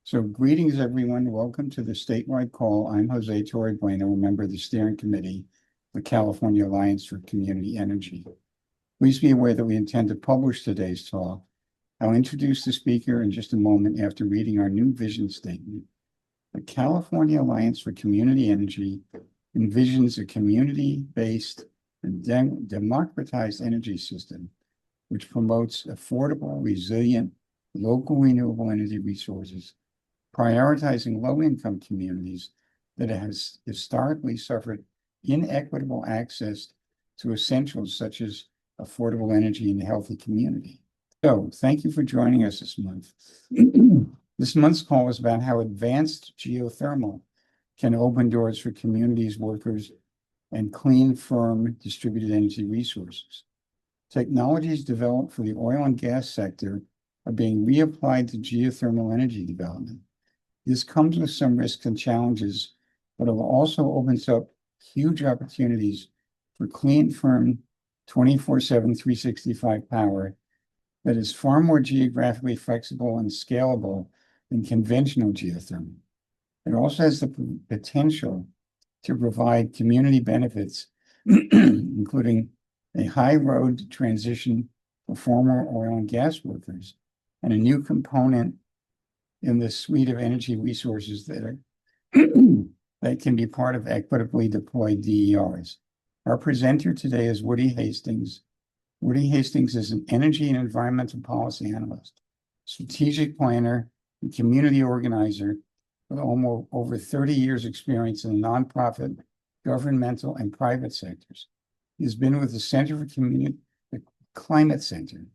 So greetings, everyone. Welcome to the Statewide Call. I'm Jose Torre Bueno, a member of the steering committee of the California Alliance for Community Energy. Please be aware that we intend to publish today's talk. I'll introduce the speaker in just a moment after reading our new vision statement. The California Alliance for Community Energy envisions a community-based and democratized energy system which promotes affordable, resilient, local renewable energy resources, prioritizing low-income communities that has historically suffered inequitable access to essentials such as affordable energy and a healthy community. So thank you for joining us this month. This month's call is about how advanced geothermal can open doors for communities, workers, and clean, firm, distributed energy resources. Technologies developed for the oil and gas sector are being reapplied to geothermal energy development. This comes with some risks and challenges, but it also opens up huge opportunities for clean, firm, 24/7, 365 power that is far more geographically flexible and scalable than conventional geothermal. It also has the potential to provide community benefits, including a high road transition for former oil and gas workers, and a new component in the suite of energy resources that can be part of equitably deployed DERs. Our presenter today is Woody Hastings. Woody Hastings is an energy and environmental policy analyst, strategic planner, and community organizer with almost over 30 years experience in the nonprofit, governmental, and private sectors. He's been with the Center for the Climate Center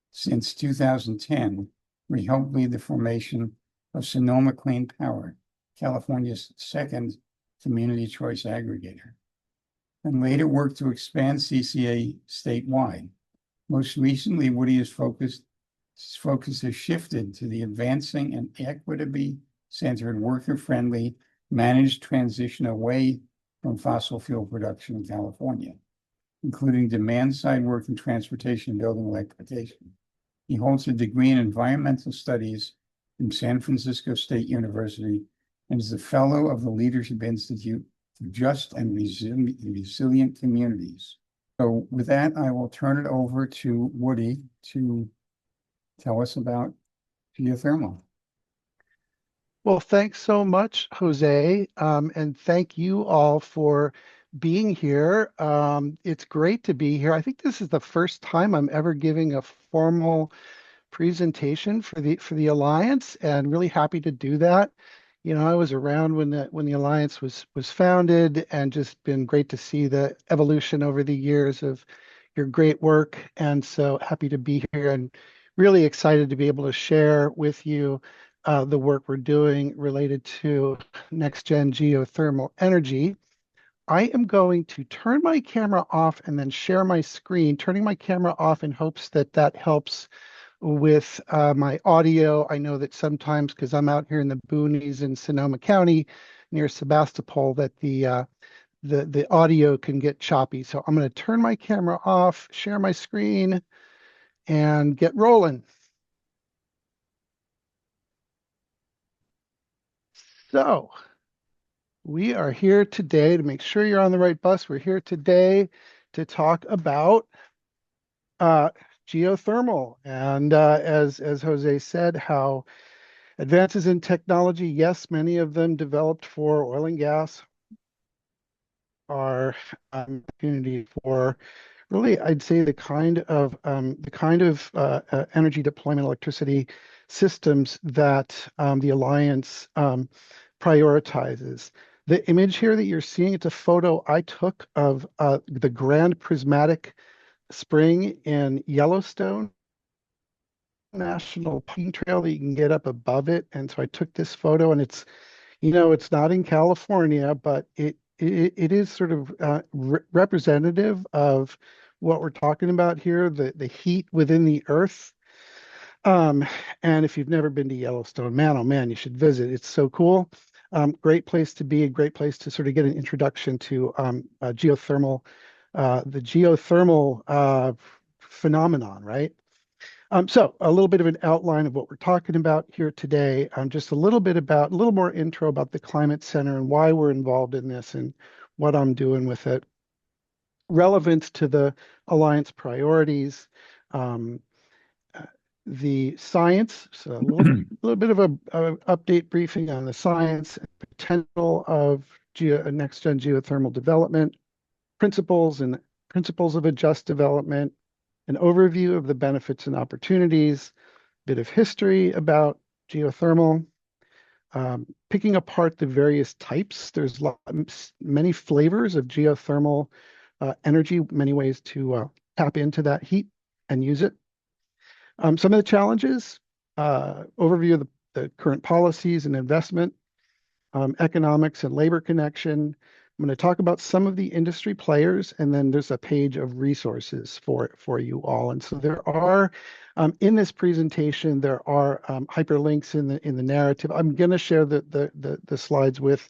since 2010, where he helped lead the formation of Sonoma Clean Power, California's second community choice aggregator, and later worked to expand CCA statewide. Most recently, Woody his focus has shifted to the advancing and equitably centered, worker-friendly, managed transition away from fossil fuel production in California, including demand-side work in transportation and building electrification. He holds a degree in environmental studies from San Francisco State University and is a fellow of the Leadership Institute for Just and Resilient Communities. So with that, I will turn it over to Woody to tell us about geothermal. Well, thanks so much, Jose, and thank you all for being here. It's great to be here. I think this is the first time I'm ever giving a formal presentation for the Alliance, and really happy to do that. You know, I was around when the Alliance was founded, and just been great to see the evolution over the years of your great work. And so happy to be here, and really excited to be able to share with you the work we're doing related to NextGen geothermal energy. I am going to turn my camera off and then share my screen, turning my camera off in hopes that that helps with my audio. I know that sometimes, because I'm out here in the boonies in Sonoma County near Sebastopol, that the audio can get choppy. So I'm going to turn my camera off, share my screen, and get rolling. So we are here today to make sure you're on the right bus. We're here today to talk about geothermal, and as Jose said, how advances in technology, yes, many of them developed for oil and gas, are opportunity for really, I'd say, the kind of energy deployment electricity systems that the Alliance prioritizes. The image here that you're seeing, it's a photo I took of the Grand Prismatic Spring in Yellowstone National Hiking Trail that you can get up above it. And so I took this photo, and it's, you know, it's not in California, but it is sort of representative of what we're talking about here, the heat within the earth. And if you've never been to Yellowstone, man, oh man, you should visit. It's so cool. Great place to be, a great place to sort of get an introduction to geothermal, the geothermal phenomenon, right? So a little bit of an outline of what we're talking about here today. Just a little more intro about the Climate Center and why we're involved in this and what I'm doing with it. Relevance to the Alliance priorities, um, uh, the science, so little bit of a update briefing on the science, potential of next-gen geothermal development, principles of a just development, an overview of the benefits and opportunities, bit of history about geothermal, picking apart the various types. There's many flavors of geothermal energy, many ways to tap into that heat and use it. Some of the challenges, overview of the current policies and investment, economics and labor connection. I'm going to talk about some of the industry players, and then there's a page of resources for you all. And so there are in this presentation there are hyperlinks in the narrative. I'm going to share the slides with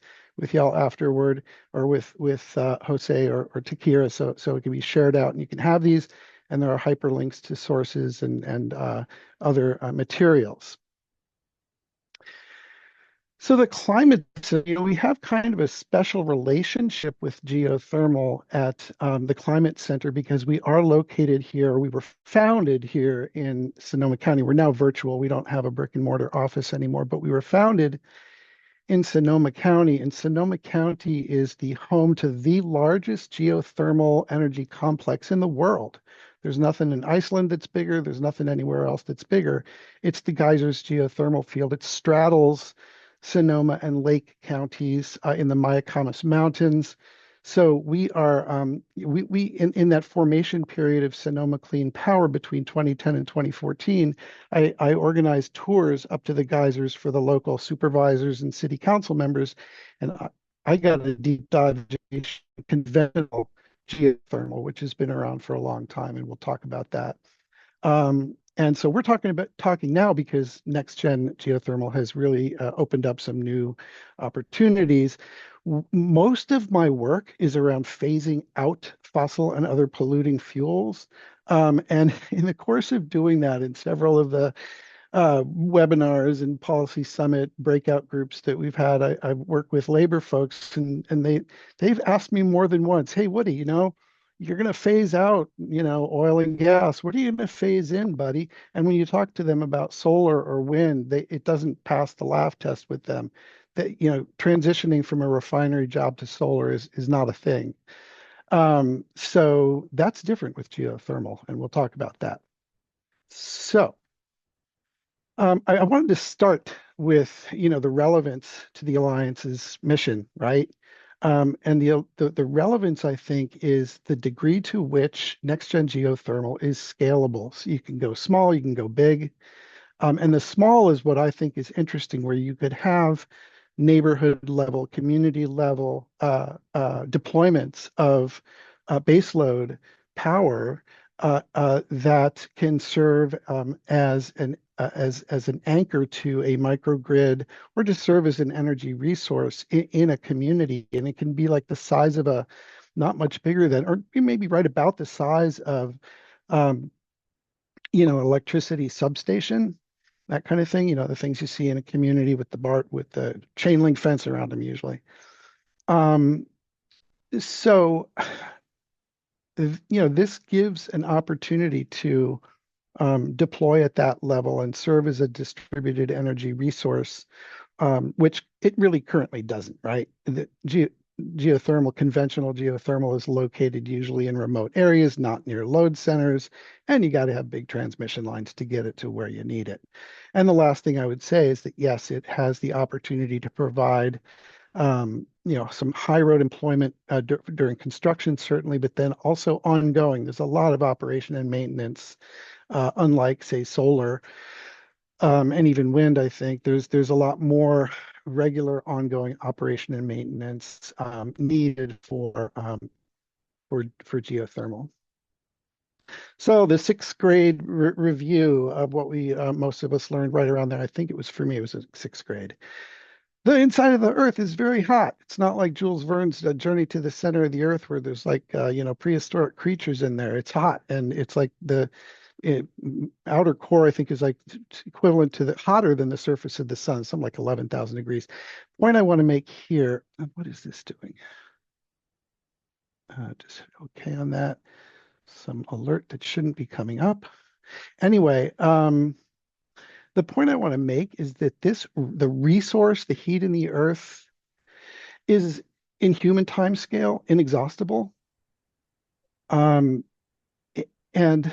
y'all afterward, or with Jose or Takira, so it can be shared out, and you can have these. And there are hyperlinks to sources and other materials. So the climate, we have kind of a special relationship with geothermal at the Climate Center because we are located here. We were founded here in Sonoma County. We're now virtual. We don't have a brick and mortar office anymore, but we were founded in Sonoma County, and Sonoma County is the home to the largest geothermal energy complex in the world. There's nothing in Iceland that's bigger. There's nothing anywhere else that's bigger. It's the Geysers geothermal field. It straddles Sonoma and Lake counties in the Mayacamas Mountains. So we are we in that formation period of Sonoma Clean Power between 2010 and 2014, I organized tours up to the geysers for the local supervisors and city council members, and I got a deep dive into conventional geothermal, which has been around for a long time, and we'll talk about that. And so we're talking now because NextGen geothermal has really opened up some new opportunities. Most of my work is around phasing out fossil and other polluting fuels. And in the course of doing that, in several of the webinars and policy summit breakout groups that we've had, I work with labor folks, and they've asked me more than once, "Hey, Woody, you're going to phase out, oil and gas. What are you going to phase in, buddy?" And when you talk to them about solar or wind, it doesn't pass the laugh test with them. That, transitioning from a refinery job to solar is not a thing. So that's different with geothermal, and we'll talk about that. So I wanted to start with, the relevance to the Alliance's mission, right? And the relevance, I think, is the degree to which next-gen geothermal is scalable. So you can go small, you can go big. And the small is what I think is interesting, where you could have neighborhood level, community level deployments of baseload power that can serve as an anchor to a microgrid, or to serve as an energy resource in a community. And it can be like the size of not much bigger than, or maybe right about the size of, electricity substation, that kind of thing. The things you see in a community with the chain link fence around them usually. So, this gives an opportunity to deploy at that level and serve as a distributed energy resource, which it really currently doesn't, right? The conventional geothermal is located usually in remote areas, not near load centers, and you got to have big transmission lines to get it to where you need it. And the last thing I would say is that, yes, it has the opportunity to provide some high road employment during construction, certainly, but then also ongoing. There's a lot of operation and maintenance, unlike, say, solar and even wind. I think there's a lot more regular ongoing operation and maintenance needed for geothermal. So the sixth grade review of what we most of us learned right around there. I think it was, for me, it was a sixth grade. The inside of the Earth is very hot. It's not like Jules Verne's Journey to the Center of the Earth, where there's like prehistoric creatures in there. It's hot, and it's like outer core, I think, is like equivalent to the hotter than the surface of the sun, something like 11,000 degrees. Point I want to make here, what is this doing? Just hit OK on that. Some alert that shouldn't be coming up. Anyway, the point I want to make is that the resource, the heat in the earth, is in human time scale inexhaustible. Um, and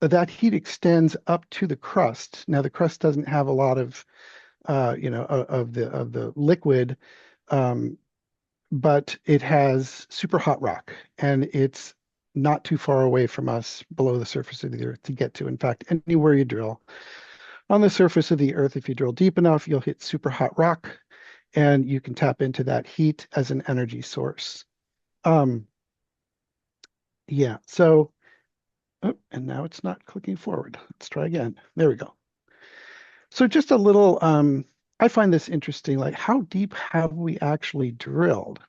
that heat extends up to the crust. Now, the crust doesn't have a lot of, of the liquid, um, but it has super hot rock, and it's not too far away from us below the surface of the earth to get to. In fact, anywhere you drill on the surface of the earth, if you drill deep enough, you'll hit super hot rock, and you can tap into that heat as an energy source. Yeah, so, oh, and now it's not clicking forward. Let's try again. There we go. So just a little, I find this interesting, like how deep have we actually drilled?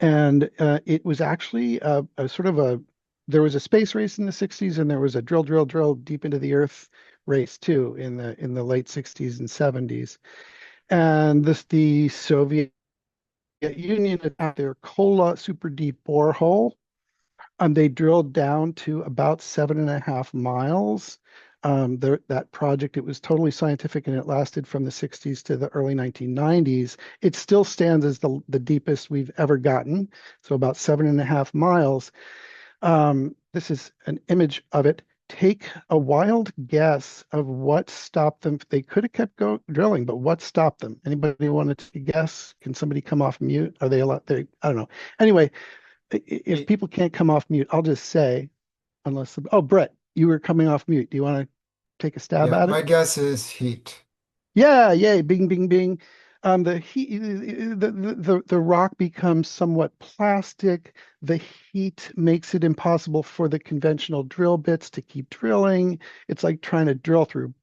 And it was actually a sort of there was a space race in the 60s, and there was a drill deep into the earth race too in the late 60s and 70s. And the Soviet Union had their Kola super deep borehole, and they drilled down to about 7.5 miles. That project, it was totally scientific, and it lasted from the 60s to the early 1990s. It still stands as the deepest we've ever gotten, so about 7.5 miles. This is an image of it. Take a wild guess of what stopped them. They could have kept drilling, but what stopped them? Anybody want to take a guess? Can somebody come off mute? Are they allowed? I don't know. Anyway, if people can't come off mute, I'll just say, oh, Brett, you were coming off mute. Do you want to take a stab Yeah, at it? my guess is heat. Yeah, yay, bing, bing, bing. The heat, the rock becomes somewhat plastic. The heat makes it impossible for the conventional drill bits to keep drilling. It's like trying to drill through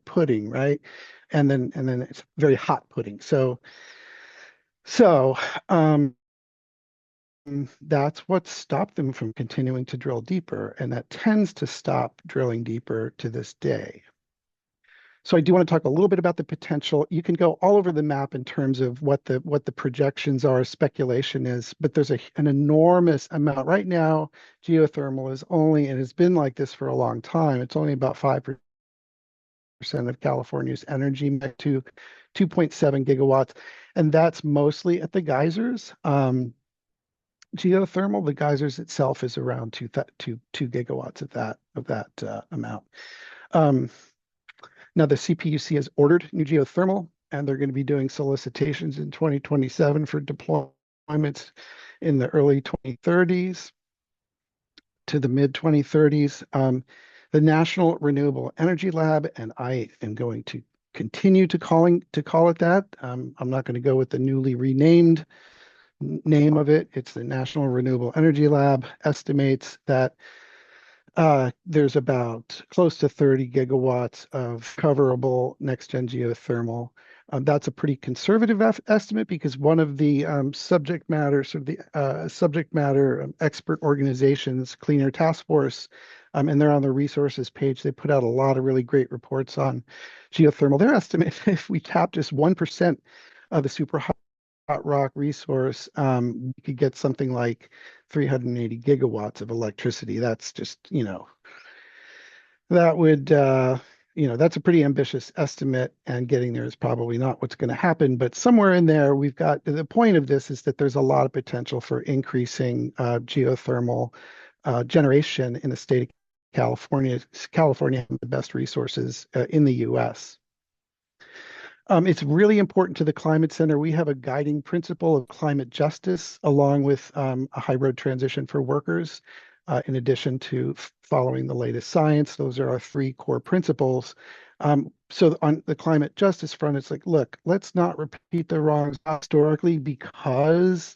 pudding, right? And then it's very hot pudding. So that's what stopped them from continuing to drill deeper, and that tends to stop drilling deeper to this day. So I do want to talk a little bit about the potential. You can go all over the map in terms of what the projections are, speculation is, but there's an enormous amount. Right now, geothermal is only, and it's been like this for a long time, it's only about 5% of California's energy to 2.7 gigawatts, and that's mostly at the geysers. Geothermal, the geysers itself is around 2 gigawatts of that amount. Now the CPUC has ordered new geothermal, and they're going to be doing solicitations in 2027 for deployments in the early 2030s to the mid 2030s. The National Renewable Energy Lab, and I am going to continue to call it that. I'm not going to go with the newly renamed name of it. It's the National Renewable Energy Lab, estimates that there's about close to 30 gigawatts of coverable next-gen geothermal. That's a pretty conservative estimate, because one of the subject matter expert organizations, Clean Air Task Force, and they're on the resources page. They put out a lot of really great reports on geothermal. Their estimate, if we tap just 1% of the super hot rock resource, we could get something like 380 gigawatts of electricity. That's just, that would, that's a pretty ambitious estimate, and getting there is probably not what's going to happen. But somewhere in there, we've got, the point of this is that there's a lot of potential for increasing geothermal generation in the state of California. California has the best resources in the US. It's really important to the Climate Center. We have a guiding principle of climate justice, along with a high road transition for workers, in addition to following the latest science. Those are our three core principles. So on the climate justice front, it's like, look, let's not repeat the wrongs historically, because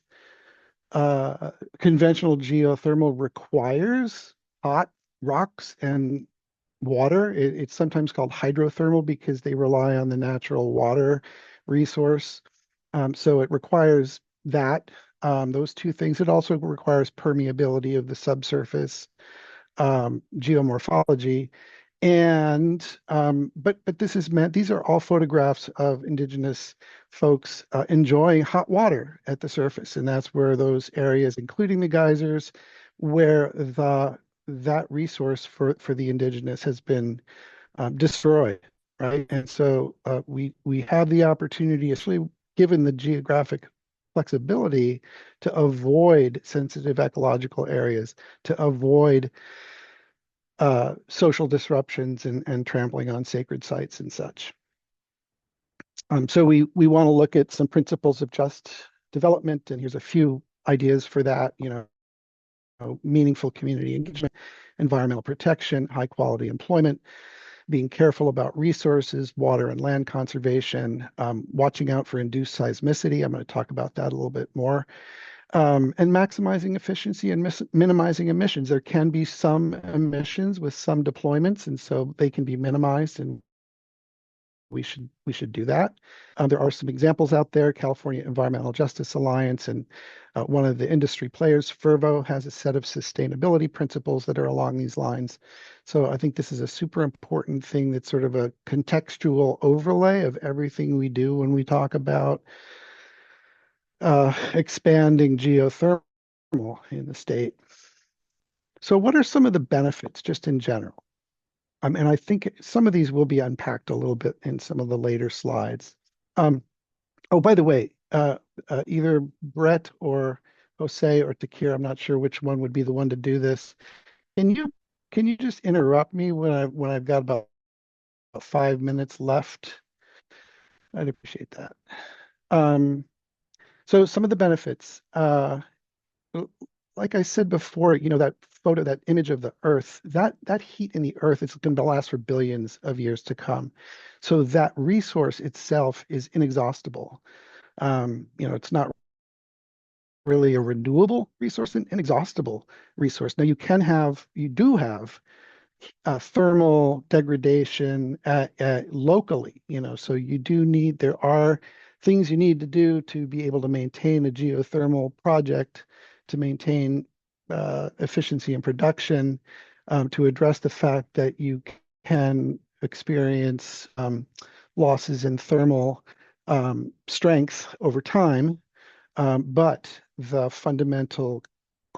conventional geothermal requires hot rocks and water. It's sometimes called hydrothermal because they rely on the natural water resource. So it requires those two things. It also requires permeability of the subsurface. geomorphology. And but this is meant, these are all photographs of indigenous folks enjoying hot water at the surface. And that's where those areas, including the geysers, where that resource for the indigenous has been destroyed, right? And so we have the opportunity, especially given the geographic flexibility, to avoid sensitive ecological areas, to avoid social disruptions and trampling on sacred sites and such. So we want to look at some principles of just development, and here's a few ideas for that. Meaningful community engagement, environmental protection, high quality employment, being careful about resources, water and land conservation, watching out for induced seismicity. I'm going to talk about that a little bit more. And maximizing efficiency and minimizing emissions. There can be some emissions with some deployments, and so they can be minimized, and we should do that. There are some examples out there. California Environmental Justice Alliance and one of the industry players, Fervo, has a set of sustainability principles that are along these lines. So I think this is a super important thing that's sort of a contextual overlay of everything we do when we talk about expanding geothermal in the state. So what are some of the benefits just in general? And I think some of these will be unpacked a little bit in some of the later slides. Oh, by the way, either Brett or Jose or Takir, I'm not sure which one would be the one to do this. Can you just interrupt me when I've got about 5 minutes left? I'd appreciate that. So some of the benefits, like I said before, that photo, that image of the Earth, that heat in the Earth is going to last for billions of years to come. So that resource itself is inexhaustible. It's not really a renewable resource, an inexhaustible resource. Now you do have thermal degradation locally, so there are things you need to do to be able to maintain a geothermal project, to maintain efficiency and production, to address the fact that you can experience losses in thermal strength over time. But the fundamental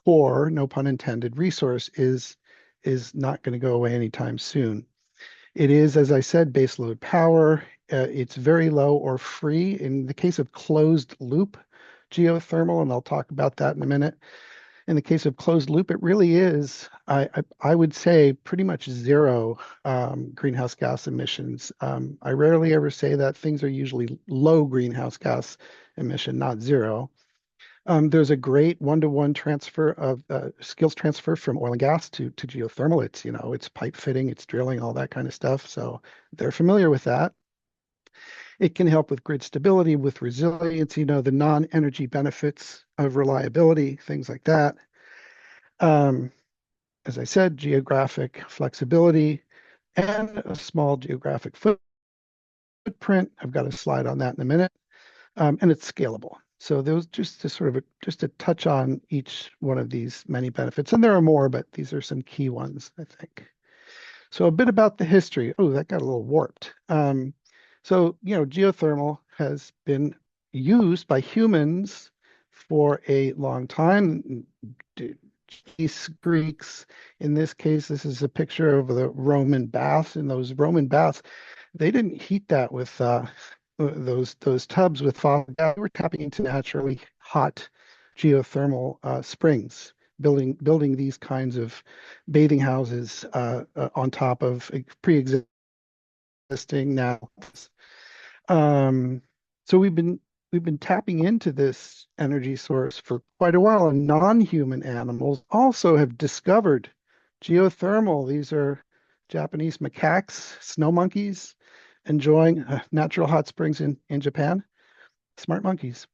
core, no pun intended, resource is not going to go away anytime soon. It is, as I said, baseload power. It's very low or free. In the case of closed loop geothermal, and I'll talk about that in a minute. In the case of closed loop, it really is, I would say, pretty much zero greenhouse gas emissions. I rarely ever say that. Things are usually low greenhouse gas emission, not zero. There's a great one-to-one transfer of skills transfer from oil and gas to geothermal. It's pipe fitting, it's drilling, all that kind of stuff. So they're familiar with that. It can help with grid stability, with resilience, the non-energy benefits of reliability, things like that. As I said, geographic flexibility and a small geographic footprint. I've got a slide on that in a minute. And it's scalable. So those just to touch on each one of these many benefits. And there are more, but these are some key ones, I think. So a bit about the history. Oh, that got a little warped. So, geothermal has been used by humans for a long time. Greeks, in this case, this is a picture of the Roman baths. In those Roman baths, they didn't heat that with those tubs with fossil gas. They were tapping into naturally hot geothermal springs, building these kinds of bathing houses on top of pre-existing now. So we've been tapping into this energy source for quite a while, and non-human animals also have discovered geothermal. These are Japanese macaques, snow monkeys, enjoying natural hot springs in Japan. Smart monkeys.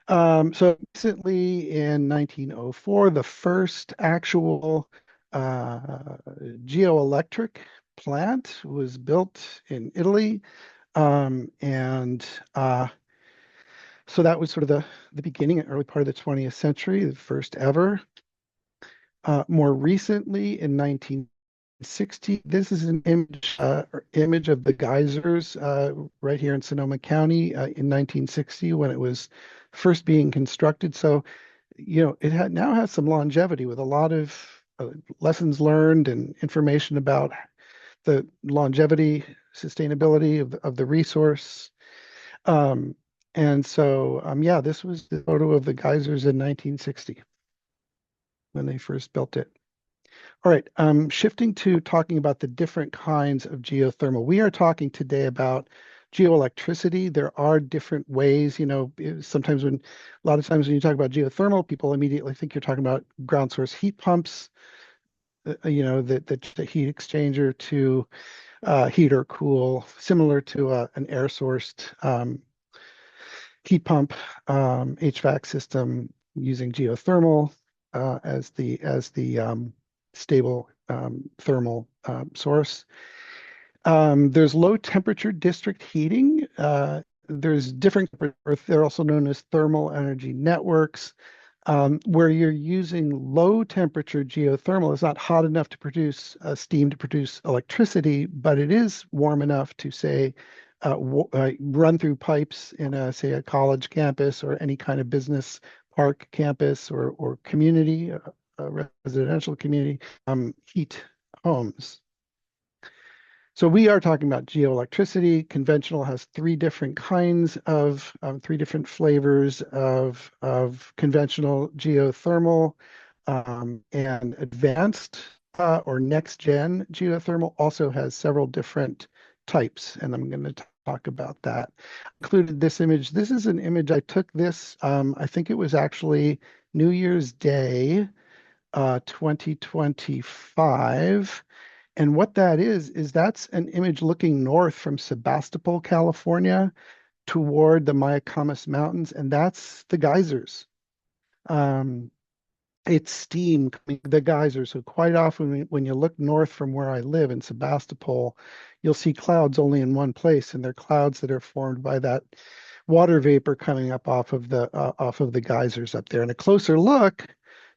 So recently in 1904, the first actual geoelectric plant was built in Italy. And so that was sort of the beginning, early part of the 20th century, the first ever. More recently, in 1960, this is an image of the geysers right here in Sonoma County in 1960 when it was first being constructed. So, it now has some longevity with a lot of lessons learned and information about the longevity, sustainability of the resource. Um, yeah, this was the photo of the geysers in 1960 when they first built it. All right, shifting to talking about the different kinds of geothermal. We are talking today about geoelectricity. There are different ways, sometimes a lot of times when you talk about geothermal, people immediately think you're talking about ground source heat pumps, the heat exchanger to heat or cool, similar to an air sourced heat pump HVAC system using geothermal as the stable thermal source. There's low temperature district heating. There's different, or they're also known as thermal energy networks, where you're using low temperature geothermal. It's not hot enough to produce steam to produce electricity, but it is warm enough to say run through pipes in say a college campus or any kind of business park campus or community, a residential community, heat homes. So we are talking about geoelectricity. Conventional has three different kinds of, three different flavors of conventional geothermal, and advanced or next-gen geothermal also has several different types, and I'm going to talk about that. Included this image. This is an image I took this, I think it was actually New Year's Day, 2025. And what that is that's an image looking north from Sebastopol, California, toward the Mayacamas Mountains, and that's the geysers. Um, it's steam coming, the geysers. So quite often when you look north from where I live in Sebastopol, you'll see clouds only in one place, and they're clouds that are formed by that water vapor coming up off of the geysers up there. And a closer look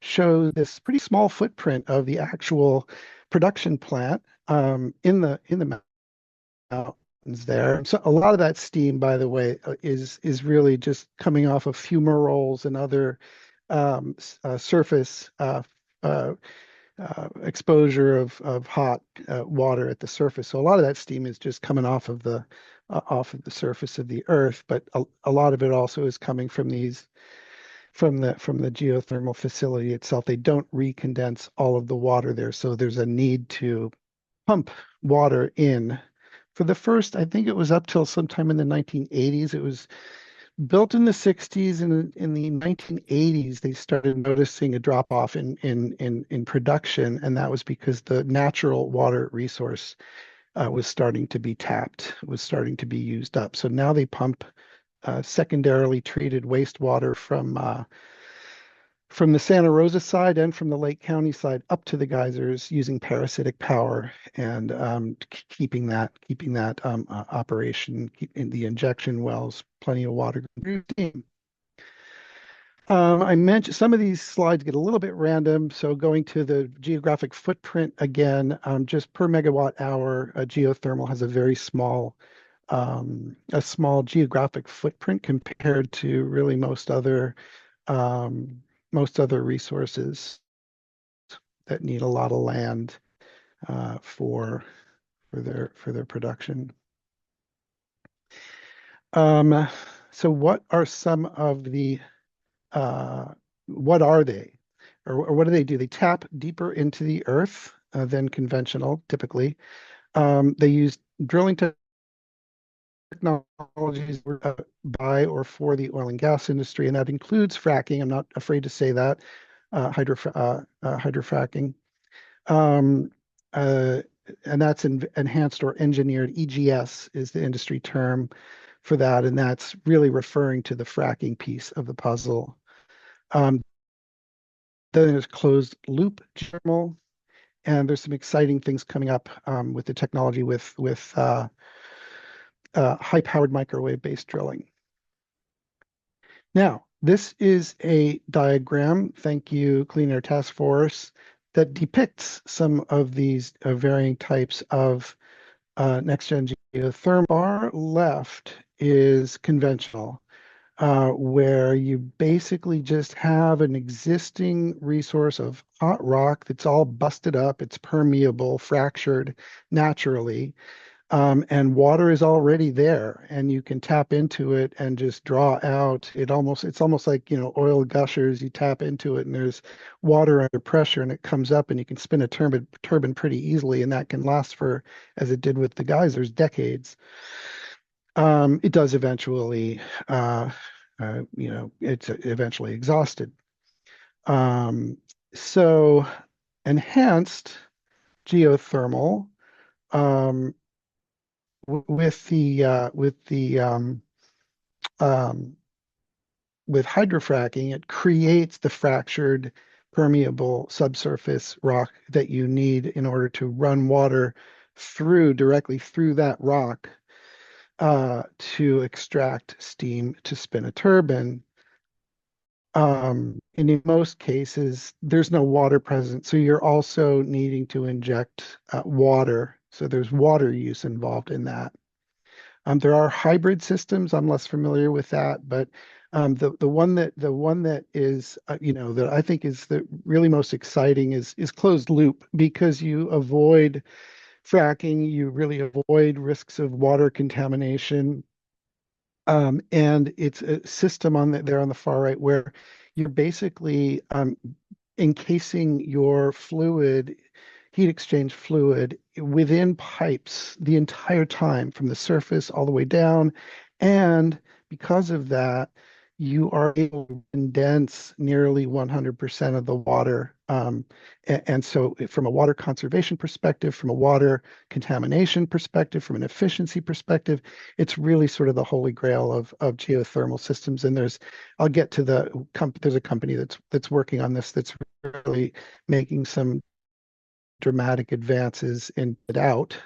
shows this pretty small footprint of the actual production plant in the mountains there. And so a lot of that steam, by the way, is really just coming off of fumaroles and other surface exposure of hot water at the surface. So a lot of that steam is just coming off of the surface of the earth, but a lot of it also is coming from the geothermal facility itself. They don't recondense all of the water there, so there's a need to pump water in. For the first, I think it was up till sometime in the 1980s. It was built in the 60s, and in the 1980s they started noticing a drop off in production, and that was because the natural water resource was starting to be tapped, was starting to be used up. So now they pump secondarily treated wastewater from the Santa Rosa side and from the Lake County side up to the geysers using parasitic power, and keeping that operation, keeping the injection wells, plenty of water. I mentioned some of these slides get a little bit random, so going to the geographic footprint again, just per megawatt hour, geothermal has a very small geographic footprint compared to really most other resources that need a lot of land for their production. So what are some of the what are they, or what do they do? They tap deeper into the earth than conventional typically. They use drilling technologies by or for the oil and gas industry, and that includes fracking. I'm not afraid to say that, hydrofracking. And that's enhanced or engineered. EGS is the industry term for that, and that's really referring to the fracking piece of the puzzle. Then there's closed loop geothermal, and there's some exciting things coming up with the technology with high-powered microwave-based drilling. Now, this is a diagram. Thank you, Clean Air Task Force. that depicts some of these varying types of NextGen geothermal. Far left is conventional, where you basically just have an existing resource of hot rock that's all busted up, it's permeable, fractured naturally, and water is already there, and you can tap into it and just draw out. It's almost like, oil gushers. You tap into it, and there's water under pressure, and it comes up, and you can spin a turbine pretty easily, and that can last for, as it did with the geysers, decades. It does eventually, it's eventually exhausted. Um, so enhanced geothermal, um, um, with hydrofracking, it creates the fractured permeable subsurface rock that you need in order to run water directly through that rock, to extract steam to spin a turbine. And in most cases, there's no water present, so you're also needing to inject water. So there's water use involved in that. There are hybrid systems. I'm less familiar with that, but the one that is, that I think is the really most exciting is closed loop, because you avoid fracking, you really avoid risks of water contamination. And it's a system there on the far right, where you're basically encasing your heat exchange fluid within pipes the entire time, from the surface all the way down. And because of that, you are able to condense nearly 100% of the water. And so from a water conservation perspective, from a water contamination perspective, from an efficiency perspective, it's really sort of the holy grail of geothermal systems. And I'll get to there's a company that's working on this, that's really making some dramatic advances in it out.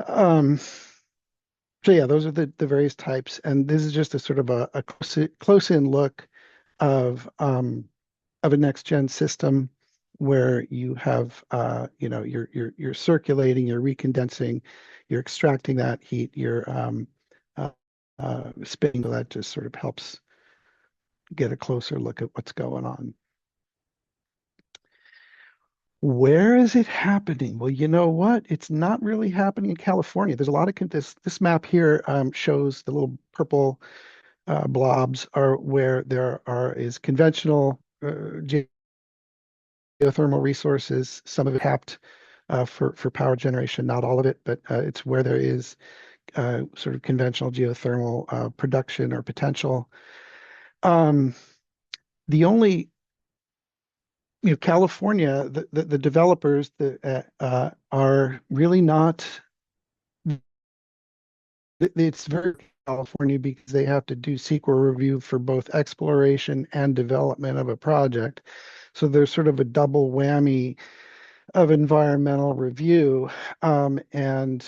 So yeah, those are the various types, and this is just a sort of a close in look of a next gen system, where you have you're circulating, you're recondensing, you're extracting that heat, you're spinning. So that just sort of helps get a closer look at what's going on. Where is it happening? Well, you know what? It's not really happening in California. There's a lot of this map here shows the little purple blobs are where is conventional geothermal resources. Some of it tapped for power generation, not all of it, but it's where there is sort of conventional geothermal production or potential. The only California, the developers that are really not. It's very California, because they have to do CEQA review for both exploration and development of a project. So there's sort of a double whammy of environmental review, and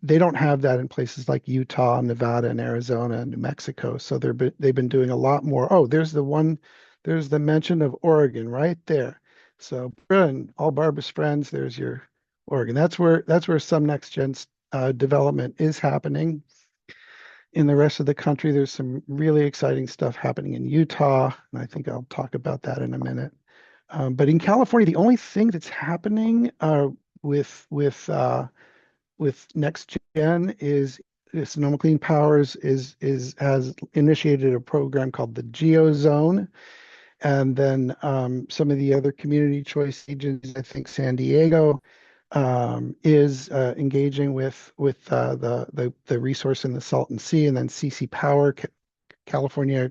they don't have that in places like Utah, Nevada, and Arizona, and New Mexico. So they've been doing a lot more. Oh, there's the mention of Oregon right there. So all Barbara's friends, there's your Oregon. That's where some next gen development is happening. In the rest of the country, there's some really exciting stuff happening in Utah, and I think I'll talk about that in a minute. But in California, the only thing that's happening with NextGen is Sonoma Clean Powers has initiated a program called the GeoZone, and then some of the other community choice agencies, I think San Diego is engaging with the resource in the Salton Sea, and then CC Power, California,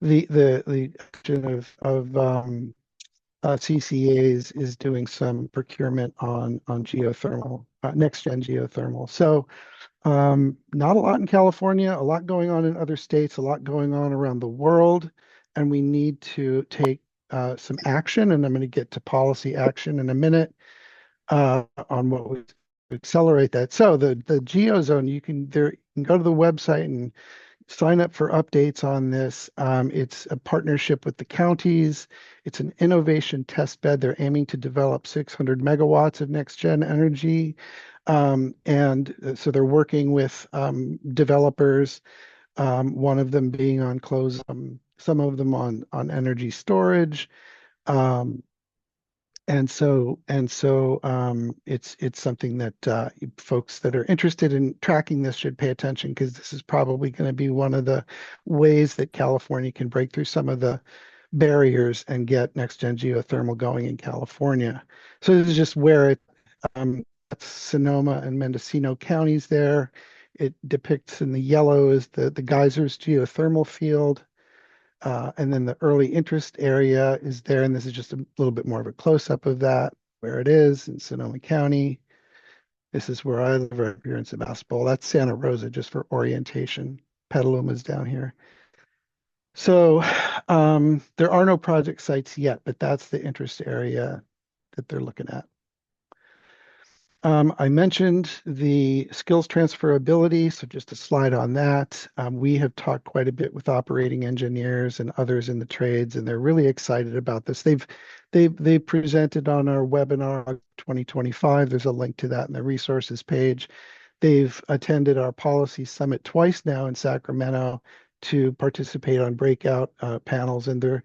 the action of CCAs is doing some procurement on geothermal, next gen geothermal. So not a lot in California, a lot going on in other states, a lot going on around the world, and we need to take some action. And I'm going to get to policy action in a minute on what we accelerate that. So the GeoZone, you can go to the website and sign up for updates on this. It's a partnership with the counties. It's an innovation test bed. They're aiming to develop 600 megawatts of NextGen energy. And so they're working with developers, one of them being on close, some of them on energy storage. Um, it's something that folks that are interested in tracking this should pay attention, because this is probably going to be one of the ways that California can break through some of the barriers and get next-gen geothermal going in California. So this is just where that's Sonoma and Mendocino counties there. It depicts in the yellow is the geysers geothermal field. And then the early interest area is there, and this is just a little bit more of a close-up of that, where it is in Sonoma County. This is where I live right here in Sebastopol. That's Santa Rosa, just for orientation. Petaluma's down here. So there are no project sites yet, but that's the interest area that they're looking at. I mentioned the skills transferability, so just a slide on that. We have talked quite a bit with operating engineers and others in the trades, and they're really excited about this. They've presented on our webinar 2025. There's a link to that in the resources page. They've attended our policy summit twice now in Sacramento to participate on breakout panels, and they're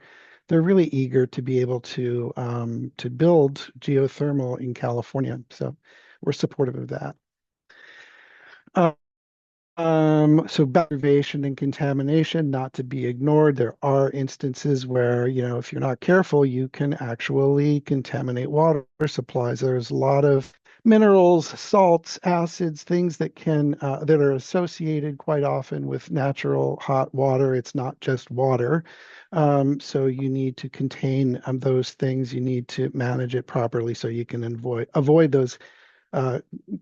really eager to be able to build geothermal in California. So we're supportive of that. So preservation and contamination, not to be ignored. There are instances where, if you're not careful, you can actually contaminate water supplies. There's a lot of minerals, salts, acids, things that that are associated quite often with natural hot water. It's not just water. So you need to contain those things. You need to manage it properly so you can avoid those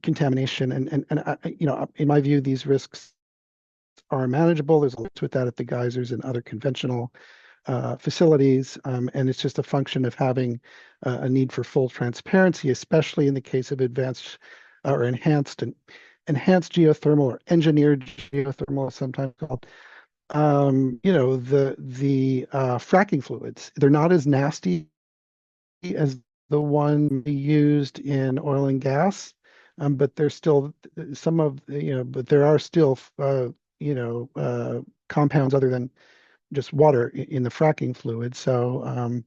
contamination. In my view, these risks are manageable. There's a lot with that at the geysers and other conventional facilities, and it's just a function of having a need for full transparency, especially in the case of advanced or enhanced geothermal, or engineered geothermal, sometimes called. The fracking fluids, they're not as nasty as the one used in oil and gas, but there's still but there are still compounds other than just water in the fracking fluid. So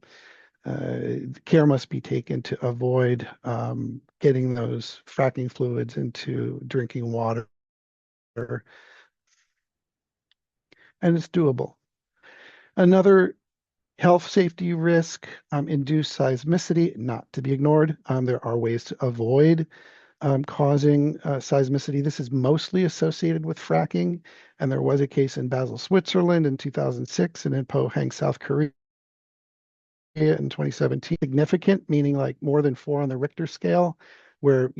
care must be taken to avoid getting those fracking fluids into drinking water, and it's doable. Another health safety risk, induced seismicity, not to be ignored. There are ways to avoid causing seismicity. This is mostly associated with fracking, and there was a case in Basel, Switzerland in 2006, and in Pohang, South Korea in 2017. Significant, meaning like more than 4 on the Richter scale, where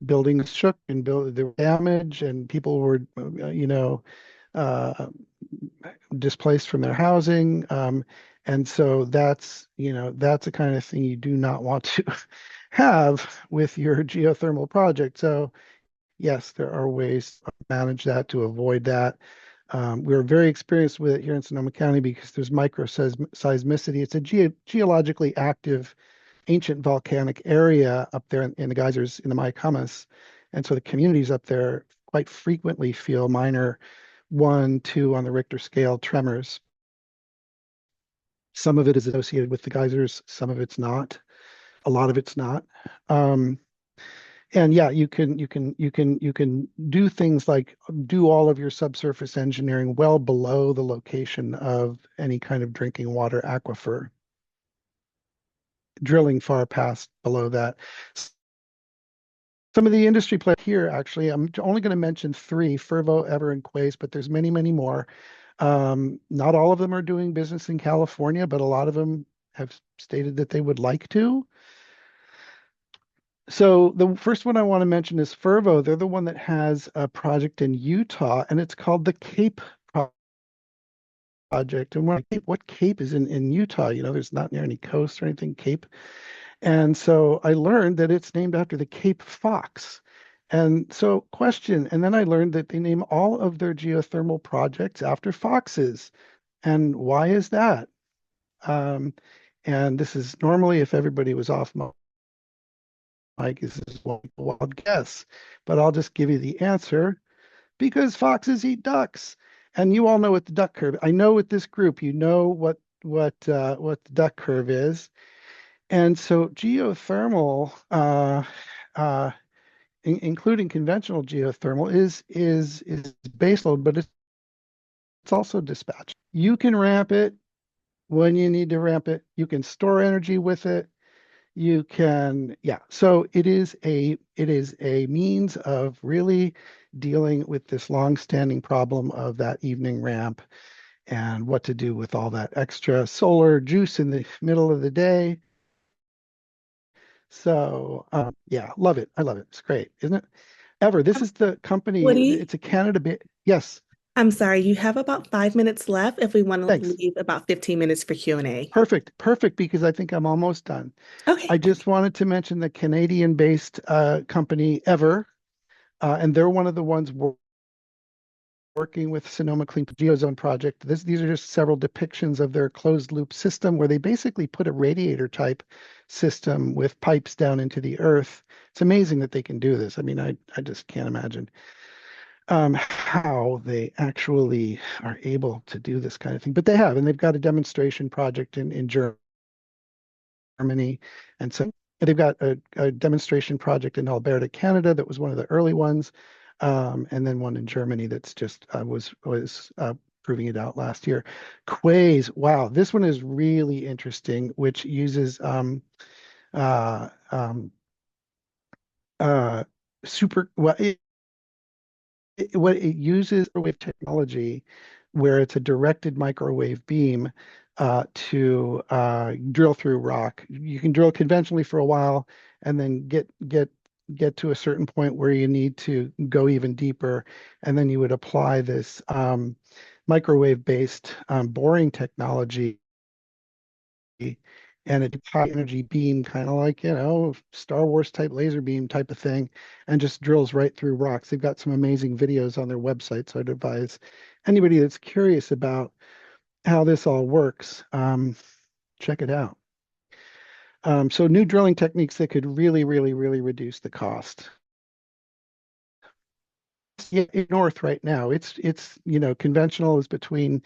buildings shook and there were damage, and people were displaced from their housing. And so that's the kind of thing you do not want to have with your geothermal project. So yes, there are ways to manage that, to avoid that. We're very experienced with it here in Sonoma County because there's microseismicity. It's a geologically active ancient volcanic area up there in the geysers in the Mayacamas. And so the communities up there quite frequently feel minor 1, 2 on the Richter scale tremors. Some of it is associated with the geysers, some of it's not. A lot of it's not. And yeah, you can do things like do all of your subsurface engineering well below the location of any kind of drinking water aquifer, drilling far past below that. Some of the industry players here, actually, I'm only going to mention 3, Fervo, Ever, and Quaise, but there's many, many more. Not all of them are doing business in California, but a lot of them have stated that they would like to. So the first one I want to mention is Fervo. They're the one that has a project in Utah, and it's called the Cape Project. And what Cape is in Utah? There's not near any coast or anything, Cape. And so I learned that it's named after the Cape Fox. And so, question, and then I learned that they name all of their geothermal projects after foxes. And why is that? Um, and this is normally if everybody was off mic, this is one wild guess, but I'll just give you the answer because foxes eat ducks. And you all know what the duck curve. I know with this group, you know what the duck curve is. And so geothermal, uh, including conventional geothermal, is baseload, but it's also dispatch. You can ramp it when you need to ramp it. You can store energy with it. You can, yeah. So it is a means of really dealing with this long-standing problem of that evening ramp and what to do with all that extra solar juice in the middle of the day. So yeah, love it. I love it. It's great, isn't it? Ever. This Um, is the company. Woody, It's a Canada bit. Yes. I'm sorry, you have about 5 minutes left if we want to Thanks. leave about 15 minutes for Q&A. Perfect. Perfect. Because I think I'm almost done. I Okay. just wanted to mention the Canadian-based company Ever, and they're one of the ones working with Sonoma Clean Geozone project. These are just several depictions of their closed loop system where they basically put a radiator type system with pipes down into the earth. It's amazing that they can do this. I mean, I just can't imagine how they actually are able to do this kind of thing. But they have, and they've got a demonstration project in Germany. And so they've got a demonstration project in Alberta, Canada, that was one of the early ones. And then one in Germany that's just was proving it out last year. Quays, wow, this one is really interesting, which uses uh, um, uh, super well. What it uses microwave technology where it's a directed microwave beam to drill through rock. You can drill conventionally for a while and then get to a certain point where you need to go even deeper, and then you would apply this microwave-based boring technology and a high energy beam, kind of like, Star Wars type laser beam type of thing, and just drills right through rocks. They've got some amazing videos on their website. So I'd advise anybody that's curious about how this all works, check it out. So new drilling techniques that could really, really, really reduce the cost. Yeah, north right now. It's conventional is between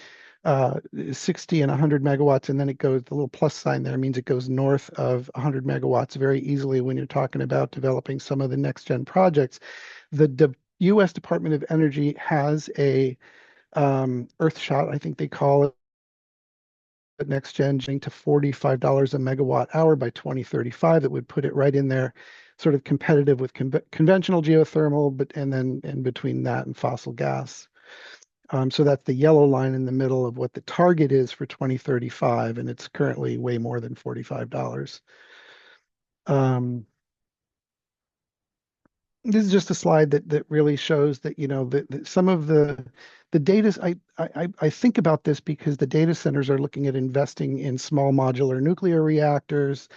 60 and 100 megawatts, and then it goes, the little plus sign there means it goes north of 100 megawatts very easily when you're talking about developing some of the next gen projects. The US Department of Energy has a earth shot, I think they call it, NextGen to $45 a megawatt hour by 2035. That would put it right in there, sort of competitive with conventional geothermal, but and then in between that and fossil gas. So that's the yellow line in the middle of what the target is for 2035, and it's currently way more than $45. Um, this is just a slide that really shows that that some of the data. I think about this because the data centers are looking at investing in small modular nuclear reactors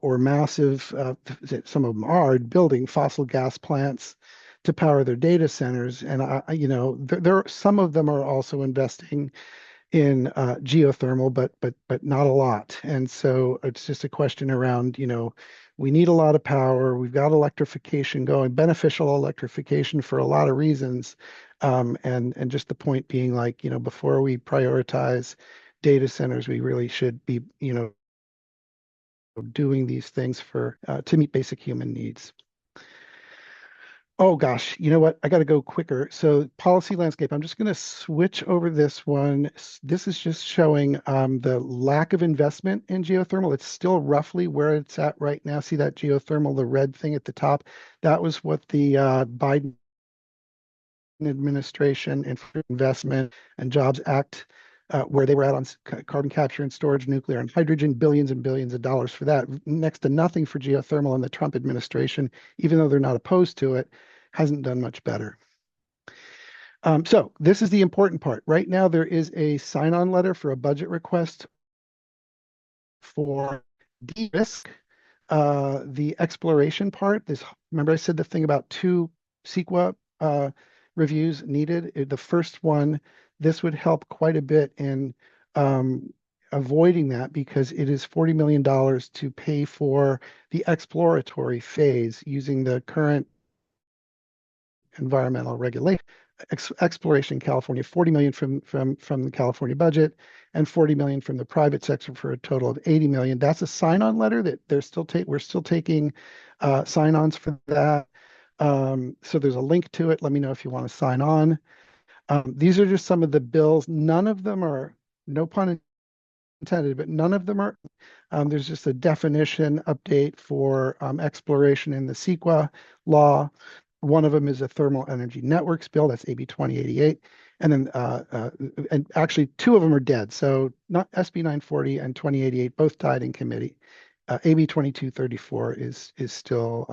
or massive. Some of them are building fossil gas plants to power their data centers, and there some of them are also investing in geothermal, but not a lot. And so it's just a question around, we need a lot of power. We've got electrification going, beneficial electrification for a lot of reasons. And just the point being like, before we prioritize data centers, we really should be, doing these things for to meet basic human needs. Oh gosh, you know what? I got to go quicker. So policy landscape, I'm just going to switch over this one. This is just showing the lack of investment in geothermal. It's still roughly where it's at right now. See that geothermal, the red thing at the top? That was what the Biden administration and Investment and Jobs Act, where they were at on carbon capture and storage, nuclear and hydrogen, billions and billions of dollars for that. Next to nothing for geothermal, and the Trump administration, even though they're not opposed to it, hasn't done much better. So this is the important part. Right now, there is a sign-on letter for a budget request for de-risk the exploration part, remember I said the thing about two CEQA reviews needed? The first one, this would help quite a bit in avoiding that because it is $40 million to pay for the exploratory phase using the current environmental regulation. Exploration California, 40 million from the California budget and 40 million from the private sector for a total of 80 million. That's a sign-on letter that we're still taking sign-ons for that. So there's a link to it. Let me know if you want to sign on. These are just some of the bills. None of them are, no pun intended, but none of them are. There's just a definition update for exploration in the CEQA law. One of them is a thermal energy networks bill. That's AB 2088. And then, and actually two of them are dead. So not SB 940 and 2088 both died in committee. AB 2234 is still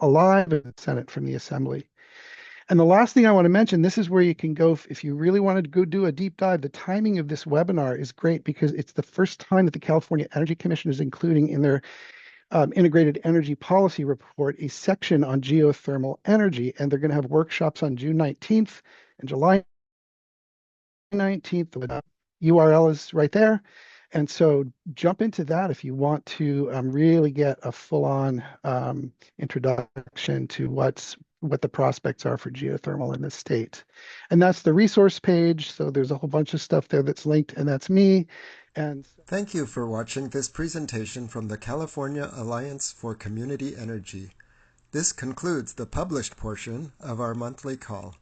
alive in the Senate from the Assembly. And the last thing I want to mention, this is where you can go if you really wanted to go do a deep dive. The timing of this webinar is great because it's the first time that the California Energy Commission is including in their Integrated Energy Policy Report a section on geothermal energy. And they're going to have workshops on June 19th and July 19th. The URL is right there. And so jump into that if you want to really get a full-on introduction to what the prospects are for geothermal in the state. And that's the resource page. So there's a whole bunch of stuff there that's linked, and that's me. And thank you for watching this presentation from the California Alliance for Community Energy. This concludes the published portion of our monthly call.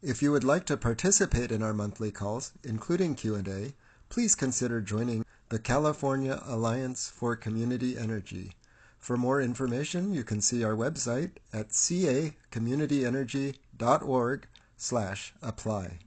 If you would like to participate in our monthly calls, including Q&A, please consider joining the California Alliance for Community Energy. For more information, you can see our website at cacommunityenergy.org/apply.